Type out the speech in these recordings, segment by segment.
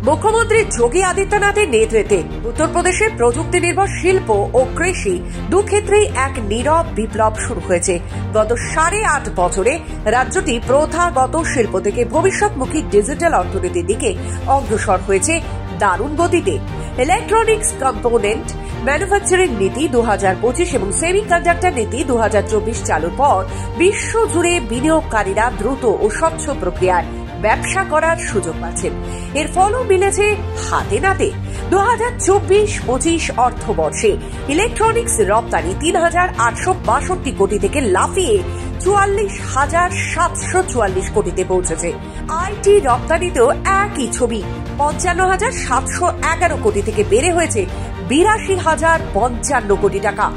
মুখ্যমন্ত্রী যোগী আদিত্যনাথের নেতৃত্বে উত্তরপ্রদেশে প্রযুক্তি নির্ভর শিল্প ও কৃষি দুক্ষেত্রেই এক নীরব বিপ্লব শুরু হয়েছে। গত 8.5 বছরে রাজ্যটি প্রথাগত শিল্প থেকে ভবিষ্যৎমুখী ডিজিটাল অর্থনীতির দিকে অগ্রসর হয়েছে দারুণ গতিতে। ইলেকট্রনিক্স কম্পোনেন্ট ম্যানুফ্যাকচারিং নীতি 2025 এবং সেমিকন্ডাক্টর নীতি 2024 চালুর পর বিশ্বজুড়ে বিনিয়োগকারীরা দ্রুত ও স্বচ্ছ প্রক্রিয়ায় ব্যবসা করার সুযোগ পাচ্ছেন। এর ফলও মিলেছে হাতে নাতে। 2024-25 অর্থবর্ষে ইলেকট্রনিক্স রপ্তানি 3,862 কোটি থেকে লাফিয়ে 44,744 কোটিতে পৌঁছেছে। আইটি রপ্তানিতেও একই ছবি, 55,711 কোটি থেকে বেড়ে হয়েছে 82,055 কোটি টাকা।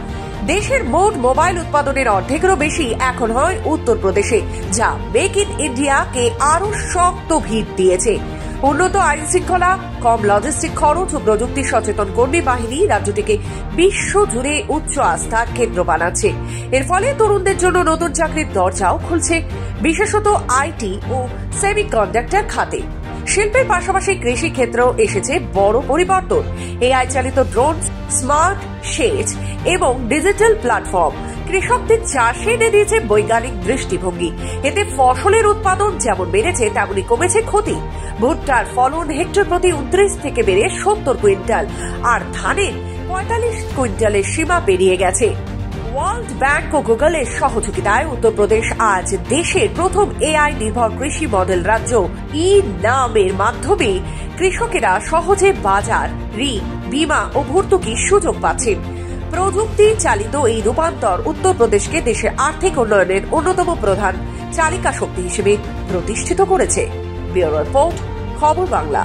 দেশের মোট মোবাইল উৎপাদনের অর্ধেকেরও বেশি এখন হয় উত্তরপ্রদেশে, যা মেক ইন ইন্ডিয়াকে আরো শক্ত ভিত দিয়েছে। উন্নত আইন শৃঙ্খলা, কম লজিস্টিক খরচ ও প্রযুক্তি সচেতন কর্মী বাহিনী রাজ্যটিকে বিশ্বজুড়ে উচ্চ আস্থার কেন্দ্র বানাচ্ছে। এর ফলে তরুণদের জন্য নতুন চাকরির দরজাও খুলছে, বিশেষত আইটি ও সেমিকন্ডাক্টর খাতে। শিল্পের পাশাপাশি কৃষি ক্ষেত্রেও এসেছে বড় পরিবর্তন। এআই চালিত ড্রোন, স্মার্ট সেচ এবং ডিজিটাল প্ল্যাটফর্ম কৃষকদের চাষে এনে দিয়েছে বৈজ্ঞানিক দৃষ্টিভঙ্গি। এতে ফসলের উৎপাদন যেমন বেড়েছে তেমনি কমেছে ক্ষতি। ভুট্টার ফলন হেক্টর প্রতি 29 থেকে বেড়ে 70 কুইন্টাল, আর ধানের 45 কুইন্টালের সীমা পেরিয়ে গেছে। ওয়ার্ল্ড ব্যাংক ও গুগলের সহযোগিতায় উত্তরপ্রদেশ আজ দেশের প্রথম এআই নির্ভর কৃষি মডেল রাজ্য। ই-নামের মাধ্যমে কৃষকেরা সহজে বাজার, ঋণ, বীমা ও ভর্তুকির সুযোগ পাচ্ছেন। প্রযুক্তি চালিত এই রূপান্তর উত্তরপ্রদেশকে দেশের আর্থিক উন্নয়নের অন্যতম প্রধান চালিকা শক্তি হিসেবে প্রতিষ্ঠিত করেছে। ব্যুরো রিপোর্ট, খবর বাংলা।